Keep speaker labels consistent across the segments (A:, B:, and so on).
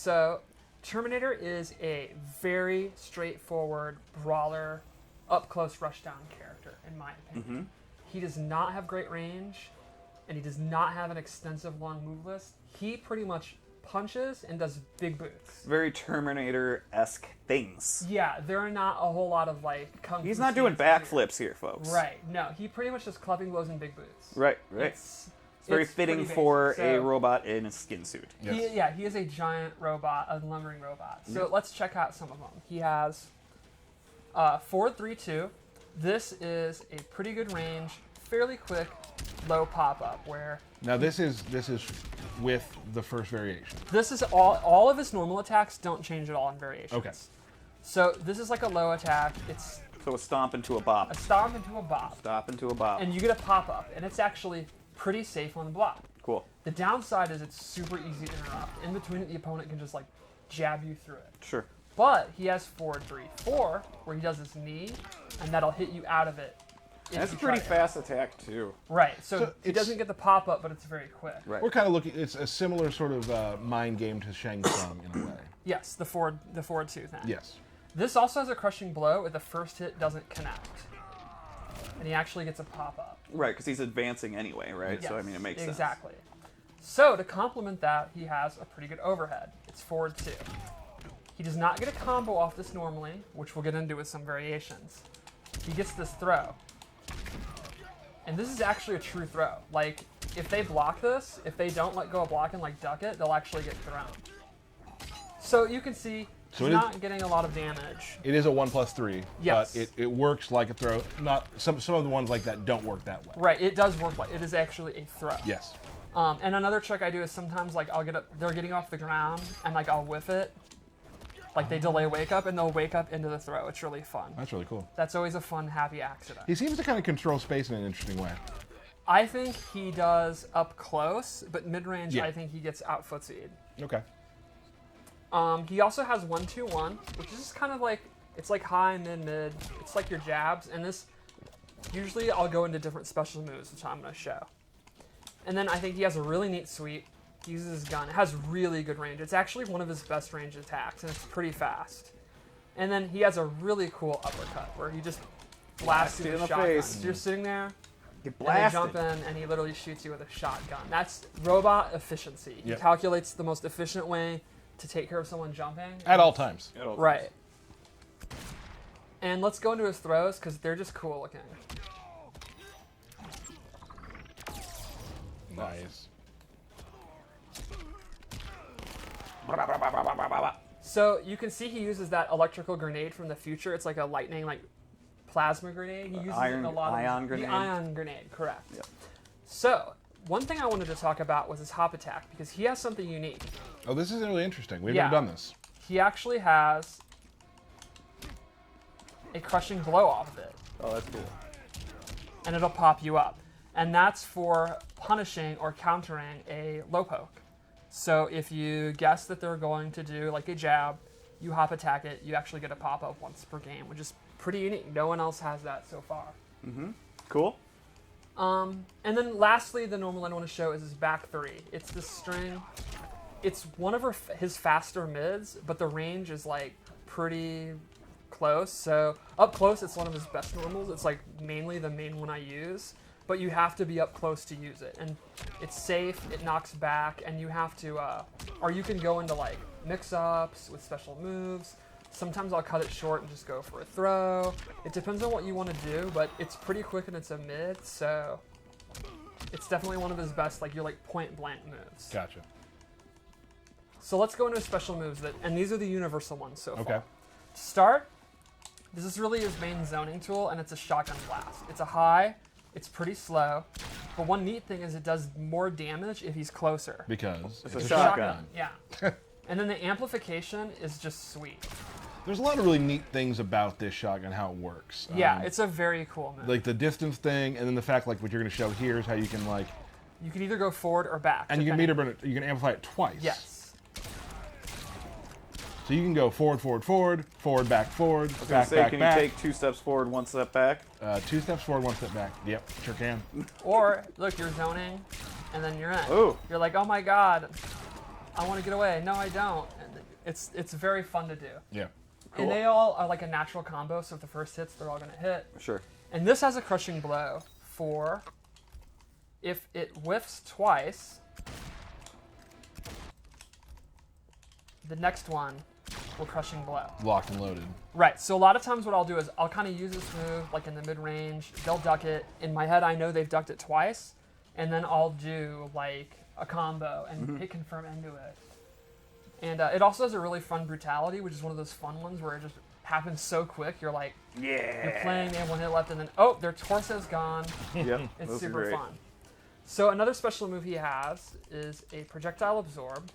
A: So Terminator is a very straightforward brawler, up-close rushdown character, in my opinion. He does not have great range, and he does not have an extensive long move list. He pretty much punches and does big boots.
B: Very Terminator-esque things.
A: Yeah, there are not a whole lot of like kung fu.
B: He's not doing backflips here, folks.
A: Right. No, he pretty much does clubbing blows and big boots.
B: Right.
A: It's
B: very fitting for a robot in a skin suit.
A: Yes. He is a giant robot, a lumbering robot. So let's check out some of them. He has forward 3-2. This is a pretty good range, fairly quick, low pop-up where...
C: Now this is with the first variation.
A: This is all of his normal attacks don't change at all in variations.
C: Okay.
A: So this is like a low attack. It's
B: So a stomp into a bop.
A: a stomp into a bop.
B: Stop into a bop.
A: And you get a pop-up, and it's actually pretty safe on the block.
B: Cool.
A: The downside is it's super easy to interrupt. In between it, the opponent can just like jab you through it.
B: Sure.
A: But he has forward 3-4, where he does his knee, and that'll hit you out of it.
B: That's a pretty fast attack, too.
A: Right, so it
C: it's-
A: doesn't get the pop-up, but it's very quick.
B: Right.
C: We're kind of looking. It's a similar sort of mind game to Shang Tsung in a way.
A: Yes, the forward 2 thing.
C: Yes.
A: This also has a crushing blow if the first hit doesn't connect. And he actually gets a pop-up.
B: Right, because he's advancing anyway, right?
A: Yes,
B: So, I mean, it makes sense.
A: Exactly. So, to complement that, he has a pretty good overhead. It's forward 2. He does not get a combo off this normally, which we'll get into with some variations. He gets this throw. And this is actually a true throw. Like, if they block this, if they don't let go of blocking, like duck it, they'll actually get thrown. So you can see he's not getting a lot of damage.
C: It is a 1+3.
A: Yes.
C: But it works like a throw. Not some of the ones like that don't work that way.
A: Right, it does work like it is actually a throw.
C: Yes.
A: And another trick I do is sometimes like I'll get up, they're getting off the ground, and like I'll whiff it. Like they delay wake up, and they'll wake up into the throw. It's really fun.
C: That's really cool.
A: That's always a fun, happy accident.
C: He seems to kind of control space in an interesting way.
A: I think he does up close, but mid-range,
C: Yeah.
A: I think he gets out footsied.
C: Okay.
A: He also has 1-2-1, which is just kind of like, it's like high, mid. It's like your jabs, and this, usually I'll go into different special moves, which I'm going to show. And then I think he has a really neat sweep. He uses his gun. It has really good range. It's actually one of his best range attacks, and it's pretty fast. And then he has a really cool uppercut, where he just blasts you with a shotgun. So you're sitting there,
B: Get
A: and they
B: blasted.
A: jump in, and he literally shoots you with a shotgun. That's robot efficiency. He
C: Yep.
A: calculates the most efficient way to take care of someone jumping.
C: At all times.
A: Right. And let's go into his throws, because they're just cool looking.
C: Nice.
A: So you can see he uses that electrical grenade from the future. It's like a lightning, like plasma grenade. He uses it in a lot of
B: ion grenade.
A: The ion grenade, correct.
B: Yep.
A: So one thing I wanted to talk about was his hop attack, because he has something unique.
C: Oh, this is really interesting. We've
A: Yeah.
C: never done this.
A: He actually has a crushing blow off of it,
B: Oh, that's cool.
A: and it'll pop you up. And that's for punishing or countering a low poke. So if you guess that they're going to do like a jab, you hop attack it, you actually get a pop-up once per game, which is pretty unique. No one else has that so far.
B: Cool.
A: And then lastly, the normal I want to show is his back 3. It's this string. It's one of his faster mids, but the range is like pretty close. So up close, it's one of his best normals. It's like mainly the main one I use, but you have to be up close to use it. And it's safe, it knocks back, and you have to, or you can go into like mix-ups with special moves. Sometimes I'll cut it short and just go for a throw. It depends on what you want to do, but it's pretty quick and it's a mid, so it's definitely one of his best, like your like point blank moves.
C: Gotcha.
A: So let's go into his special moves, and these are the universal ones so far.
C: Okay.
A: To start, this is really his main zoning tool, and it's a shotgun blast. It's a high, it's pretty slow, but one neat thing is it does more damage if he's closer.
C: Because
B: It's a shotgun.
A: Yeah. And then the amplification is just sweet.
C: there's a lot of really neat things about this shotgun, how it works.
A: Yeah, it's a very cool move.
C: like the distance thing, and then the fact like what you're going to show here is how you can like,
A: You can either go forward or back.
C: and you can
A: depending-
C: meter burn it. You can amplify it twice.
A: Yes.
C: So you can go forward, forward, forward, forward, back, forward, back, back,
B: can
C: back.
B: you take 2 steps forward, 1 step back?
C: 2 steps forward, 1 step back. Yep, sure can.
A: Or, look, you're zoning, and then you're in.
B: Ooh.
A: You're like, oh my god. I want to get away. No, I don't. And it's very fun to do.
C: Yeah.
B: Cool.
A: And they all are like a natural combo, so if the first hits, they're all going to hit.
B: Sure.
A: And this has a crushing blow for if it whiffs twice, the next one will crushing blow.
C: Locked and loaded.
A: Right, so a lot of times what I'll do is I'll kind of use this move like in the mid-range, they'll duck it. In my head, I know they've ducked it twice, and then I'll do like a combo and hit confirm into it. And it also has a really fun brutality, which is one of those fun ones where it just happens so quick. You're like, you're playing, they have 1 hit left, and then, oh, their torso's gone.
B: Yep.
A: It's
B: those are
A: super
B: great.
A: fun. So another special move he has is a projectile absorb,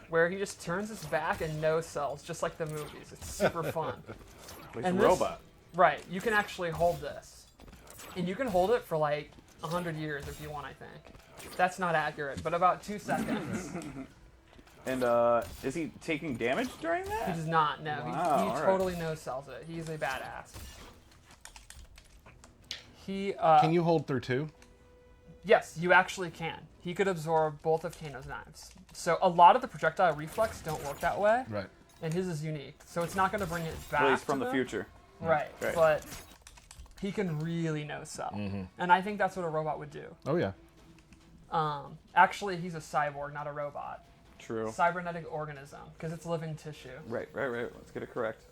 A: where he just turns his back and no sells, just like the movies. It's super fun.
B: Like
A: And
B: a
A: this-
B: robot.
A: Right, you can actually hold this. And you can hold it for like 100 years if you want, I think. That's not accurate, but about 2 seconds.
B: And is he taking damage during
A: He
B: that?
A: does not, no.
B: Wow,
A: He
B: all right.
A: totally no sells it. He's a badass. He,
C: Can you hold through 2?
A: yes, you actually can. He could absorb both of Kano's knives. So a lot of the projectile reflex don't work that way,
C: Right.
A: and his is unique. So it's not going to bring it back
B: At least
A: to
B: from the
A: them.
B: future.
A: Right,
B: Right.
A: but he can really no sell. And I think that's what a robot would do.
C: Oh, yeah.
A: Actually, he's a cyborg, not a robot.
B: True.
A: Cybernetic organism, because it's living tissue.
B: Right. Let's get it correct.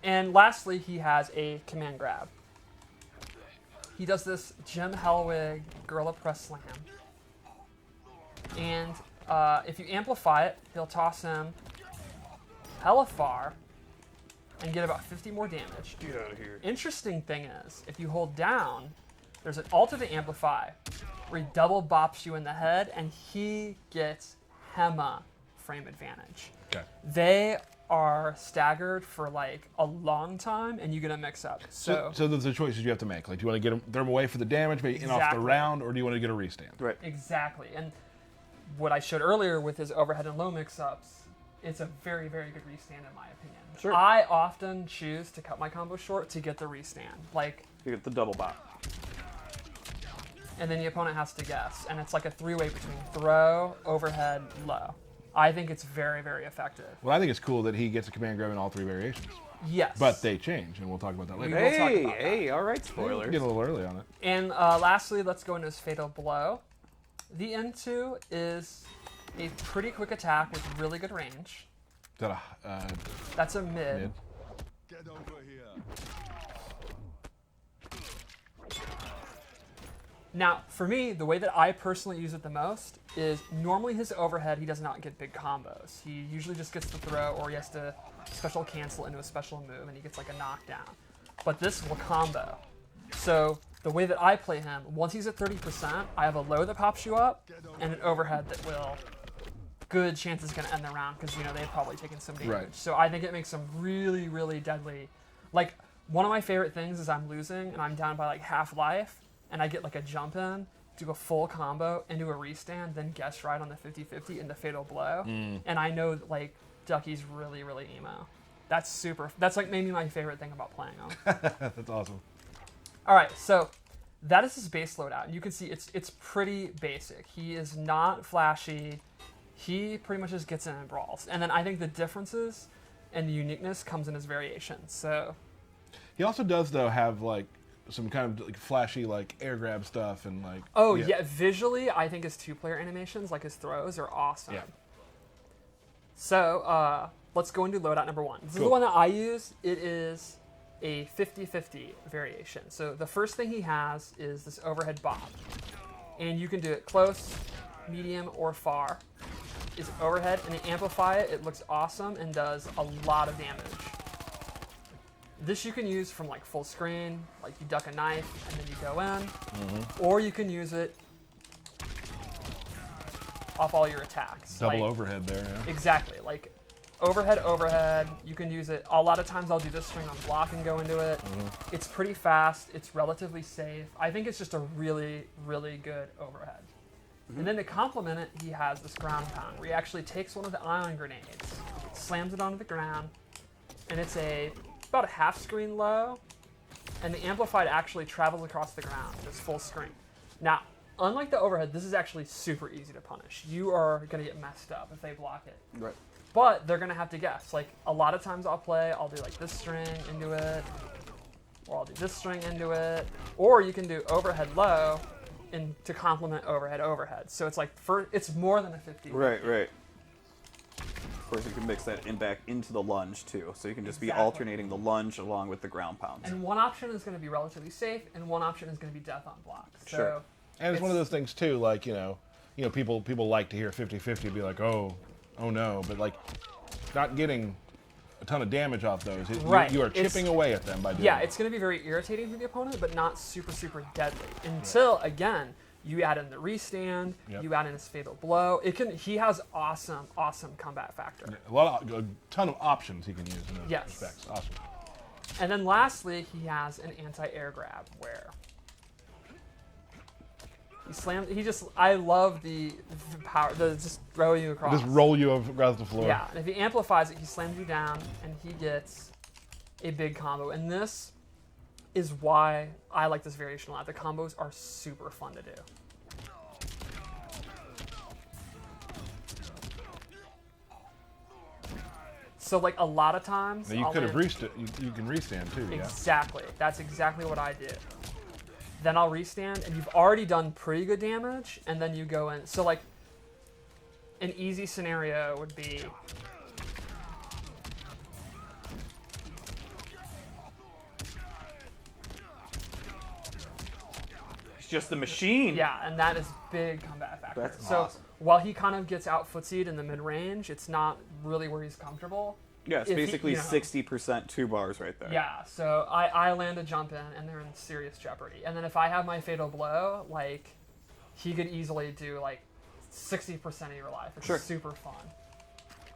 A: And lastly, he has a command grab. He does this Jim Hellwig Gorilla Press Slam. And if you amplify it, he'll toss him hella far and get about 50 more damage.
B: Get out of here.
A: Interesting thing is, if you hold down, there's an alter to amplify, where he double bops you in the head, and he gets Hema frame advantage.
C: Okay.
A: They are staggered for like a long time, and you get a mix up.
C: So there's the choices you have to make. Like, do you want to get them away for the damage, maybe in off the
A: Exactly.
C: round, or do you want to get a restand?
B: Right.
A: Exactly. And what I showed earlier with his overhead and low mix-ups, it's a very, very good restand in my opinion.
B: Sure.
A: I often choose to cut my combo short to get the restand. Like,
B: You get the double bop.
A: and then the opponent has to guess. And it's like a three-way between throw, overhead, low. I think it's very, very effective.
C: Well, I think it's cool that he gets a command grab in all 3 variations.
A: Yes.
C: But they change, and we'll talk about that later.
A: We will talk about
B: Hey, all right,
C: We're
B: spoilers.
C: getting a little early on it.
A: And lastly, let's go into his Fatal Blow. The N2 is a pretty quick attack with really good range.
C: Is that a
A: That's a mid.
C: mid?
D: Get over here.
A: Now, for me, the way that I personally use it the most is normally his overhead, he does not get big combos. He usually just gets the throw, or he has to special cancel into a special move, and he gets like a knockdown. But this will combo. So the way that I play him, once he's at 30%, I have a low that pops you up, and an overhead that will, good chance is going to end the round, because, you know, they've probably taken some damage.
C: Right.
A: So I think it makes him really, really deadly. Like, one of my favorite things is I'm losing, and I'm down by like half life, and I get like a jump in, do a full combo, into a restand, then guess right on the 50-50 into Fatal Blow. And I know like Ducky's really, really emo. That's like maybe my favorite thing about playing him.
C: That's awesome.
A: All right, so that is his base loadout. And you can see it's pretty basic. He is not flashy. He pretty much just gets in and brawls. And then I think the differences and the uniqueness comes in his variations. So
C: He also does, though, have, like, some kind of like flashy, like, air grab stuff and, like...
A: oh, yeah, visually, I think his two-player animations, like his throws, are awesome.
C: Yeah.
A: So, let's go into loadout number 1. This is the
C: Cool.
A: one that I use. It is a 50-50 variation. So the first thing he has is this overhead bop. And you can do it close, medium, or far. Is overhead, and then amplify it. It looks awesome and does a lot of damage. This you can use from like full screen, like you duck a knife and then you go in, or you can use it off all your attacks.
C: Double
A: like,
C: overhead there, yeah.
A: Exactly, like overhead, you can use it. A lot of times I'll do this string on block and go into it. It's pretty fast, it's relatively safe. I think it's just a really, really good overhead. And then to complement it, he has this ground pound, where he actually takes one of the ion grenades, slams it onto the ground, and it's about a half screen low, and the amplified actually travels across the ground, just full screen. Now, unlike the overhead, this is actually super easy to punish. You are going to get messed up if they block it.
B: Right.
A: But they're going to have to guess. Like, a lot of times I'll do like this string into it, or I'll do this string into it, or you can do overhead low and to complement overhead. So it's like, it's more than a 50.
B: Right, right. Of course, you can mix that back into the lunge, too. So you can just be
A: Exactly.
B: alternating the lunge along with the ground pounds.
A: And one option is going to be relatively safe, and one option is going to be death on block. So
B: Sure.
C: And it's one of those things too, like, people like to hear 50-50 be like, oh no, but like not getting a ton of damage off those.
A: Right.
C: You are chipping away at them by doing
A: Yeah,
C: it.
A: it's going to be very irritating for the opponent, but not super, super deadly. Until, again, you add in the restand,
C: Yep.
A: you add in his fatal blow. He has awesome combat factor.
C: A ton of options he can use in those
A: Yes.
C: respects. Awesome.
A: And then lastly, he has an anti-air grab where I love the power, just throw you across.
C: Just roll you across the floor.
A: Yeah, and if he amplifies it, he slams you down, and he gets a big combo. And this is why I like this variation a lot. The combos are super fun to do. So, like, a lot of times...
C: Now you
A: I'll
C: could have
A: land-
C: you can restand too, yeah.
A: Exactly. That's exactly what I do. Then I'll restand, and you've already done pretty good damage, and then you go in. So, like, an easy scenario would be...
B: It's just the machine.
A: Yeah, and that is big combat factor.
B: That's
A: so
B: awesome.
A: while he kind of gets out footsied in the mid-range, it's not really where he's comfortable.
B: Yeah, it's
A: If he-
B: basically
A: you know.
B: 60% 2 bars right there.
A: Yeah, so I land a jump in, and they're in serious jeopardy. And then if I have my fatal blow, like, he could easily do, like, 60% of your life. It's
B: Sure.
A: super fun.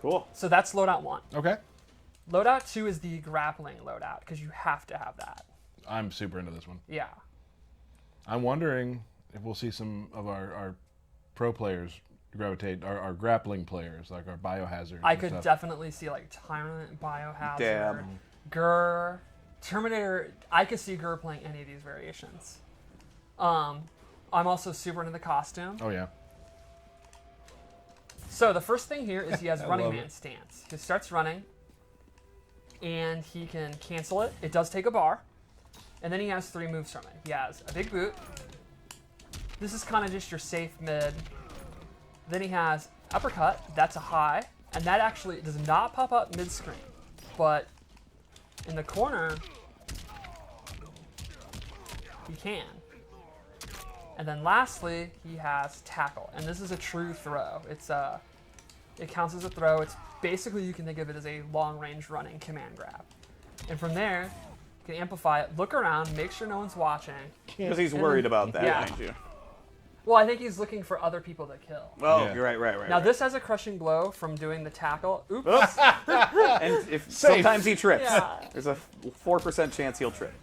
B: Cool.
A: So that's loadout 1.
C: Okay.
A: Loadout 2 is the grappling loadout, because you have to have that.
C: I'm super into this one.
A: Yeah.
C: I'm wondering if we'll see some of our pro players gravitate, our grappling players, like our biohazard.
A: I
C: and
A: could
C: stuff.
A: definitely see, like, Tyrant, Biohazard,
B: Dab.
A: Gur, Terminator. I could see Gur playing any of these variations. I'm also super into the costume.
C: Oh yeah.
A: So the first thing here is he has
C: I
A: running
C: love
A: man
C: it.
A: stance. He starts running, and he can cancel it. It does take a bar. And then he has 3 moves from it. He has a big boot. This is kind of just your safe mid. Then he has uppercut. That's a high. And that actually does not pop up mid-screen. But in the corner, he can. And then lastly, he has tackle. And this is a true throw. It counts as a throw. It's basically, you can think of it as a long-range running command grab. And from there, you can amplify it, look around, make sure no one's watching.
B: Because he's worried about that,
A: Yeah.
B: ain't you?
A: Well, I think he's looking for other people to kill.
B: Oh,
C: Yeah.
B: you're right.
A: Now, this has a crushing blow from doing the tackle. Oops.
B: And if sometimes he trips.
A: Yeah.
B: There's a 4% chance he'll trip.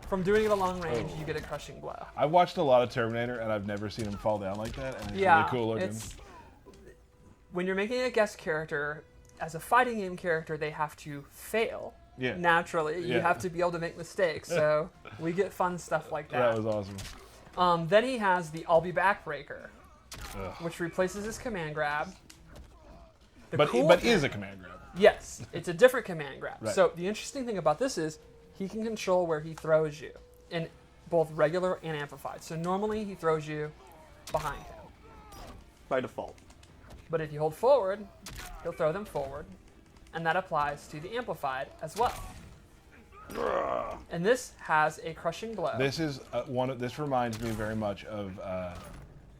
A: From doing it a long range, you get a crushing blow.
C: I've watched a lot of Terminator, and I've never seen him fall down like that, and it's
A: Yeah,
C: really cool looking.
A: when you're making a guest character, as a fighting game character, they have to fail.
C: Yeah.
A: Naturally, you
C: Yeah.
A: have to be able to make mistakes. So we get fun stuff like that.
C: That was awesome.
A: Then he has the "I'll be back" breaker,
C: Ugh.
A: which replaces his command grab. The
C: But
A: cool
C: but
A: thing-
C: is a command grab.
A: Yes, it's a different command grab.
C: Right.
A: So the interesting thing about this is he can control where he throws you in both regular and amplified. So normally he throws you behind him.
B: By default.
A: But if you hold forward, he'll throw them forward. And that applies to the amplified as well. And this has a crushing blow.
C: This is this reminds me very much of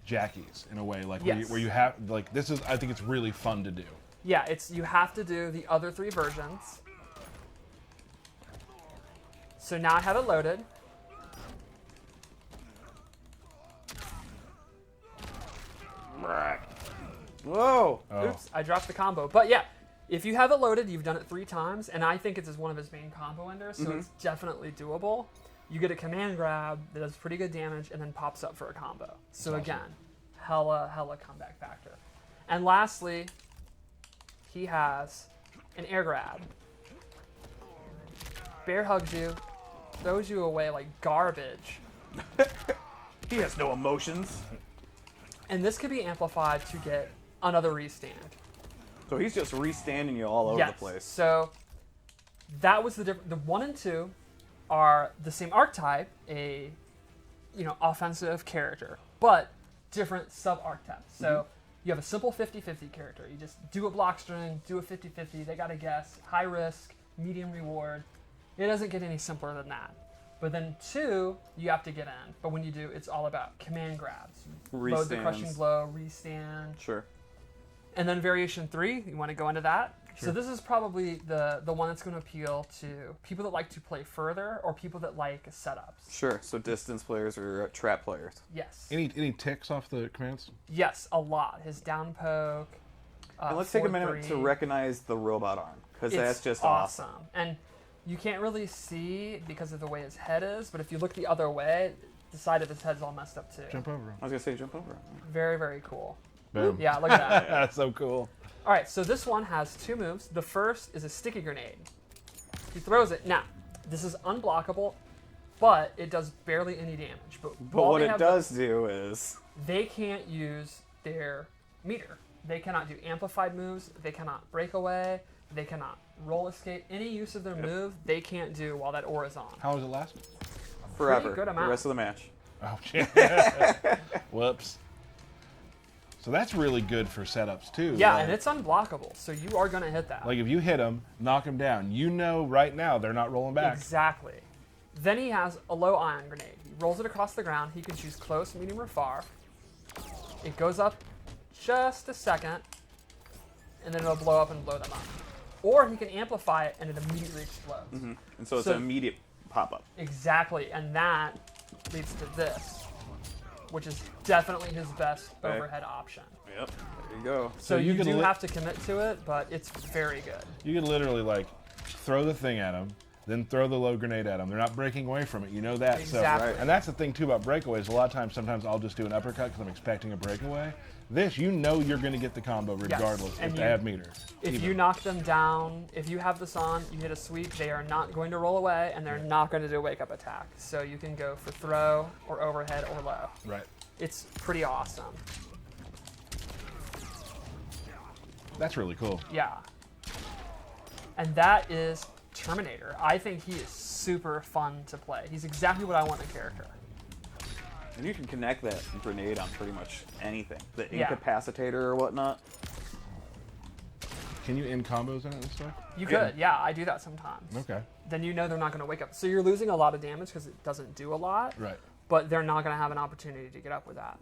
C: Jackie's in a way, like
A: Yes.
C: where you have like this is. I think it's really fun to do.
A: Yeah, you have to do the other 3 versions. So now I have it loaded.
B: Whoa.
C: Oh.
A: Oops, I dropped the combo. But yeah, if you have it loaded, you've done it 3 times, and I think it's as one of his main combo enders, so it's definitely doable. You get a command grab that does pretty good damage and then pops up for a combo. So
C: awesome.
A: again, hella comeback factor. And lastly, he has an air grab. Bear hugs you, throws you away like garbage.
B: He has no emotions.
A: And this could be amplified to get another restand.
B: So he's just restanding you all over
A: Yes.
B: the place.
A: So that was the difference. The 1 and 2 are the same archetype, a offensive character, but different sub archetypes. So you have a simple 50-50 character. You just do a block string, do a 50-50. They got to guess. High risk, medium reward. It doesn't get any simpler than that. But then 2, you have to get in. But when you do, it's all about command grabs. Load the crushing
B: Restands.
A: blow, restand.
B: Sure.
A: And then variation 3, you want to go into that.
C: Sure.
A: So this is probably the one that's going to appeal to people that like to play further or people that like setups.
B: Sure. So distance players or trap players.
A: Yes.
C: Any ticks off the commands?
A: Yes, a lot. His down poke.
B: And let's take a
A: 4-3.
B: minute to recognize the robot arm, because
A: It's
B: that's just awesome.
A: And you can't really see because of the way his head is, but if you look the other way, the side of his head's all messed up too.
C: Jump over him.
B: I was gonna say jump over.
A: Very, very cool.
C: Boom.
A: Yeah, look at that.
C: That's so cool.
A: All right, so this one has 2 moves. The first is a sticky grenade. He throws it. Now, this is unblockable, but it does barely any damage. But
B: But what it does do is
A: they can't use their meter. They cannot do amplified moves. They cannot break away. They cannot roll escape. Any use of their move, they can't do while that aura is on.
C: How does it last?
B: forever.
A: good
B: The
A: amount.
B: rest of the match.
C: Oh, shit. Whoops. So that's really good for setups, too.
A: Yeah,
C: Like-
A: and it's unblockable, so you are going to hit that.
C: Like, if you hit them, knock them down, you know right now they're not rolling back.
A: Exactly. Then he has a low ion grenade. He rolls it across the ground. He can choose close, medium, or far. It goes up just a second, and then it'll blow up and blow them up. Or he can amplify it, and it immediately explodes.
B: And so it's
A: So-
B: an immediate pop-up.
A: Exactly, and that leads to this, which is definitely his best
B: Okay.
A: overhead option.
B: Yep. There you go.
A: So
C: you
A: you
C: can
A: do
C: li-
A: have to commit to it, but it's very good.
C: You can literally, like, throw the thing at them, then throw the low grenade at them. They're not breaking away from it. You know that.
A: Exactly.
C: So, and that's the thing, too, about breakaways. A lot of times, sometimes I'll just do an uppercut because I'm expecting a breakaway. This, you know you're going to get the combo regardless
A: and
C: if they
A: you-
C: have meter.
A: If
C: Even.
A: you knock them down, if you have this on, you hit a sweep, they are not going to roll away, and they're not going to do a wake-up attack. So you can go for throw, or overhead, or low.
C: Right.
A: It's pretty awesome.
C: That's really cool.
A: Yeah. And that is Terminator. I think he is super fun to play. He's exactly what I want in a character.
B: And you can connect that grenade on pretty much anything. The
A: Yeah.
B: incapacitator or whatnot.
C: Can you end combos in it and stuff?
A: You
B: Yeah.
A: could, yeah, I do that sometimes.
C: Okay.
A: Then you know they're not going to wake up. So you're losing a lot of damage because it doesn't do a lot,
C: Right.
A: but they're not going to have an opportunity to get up with that.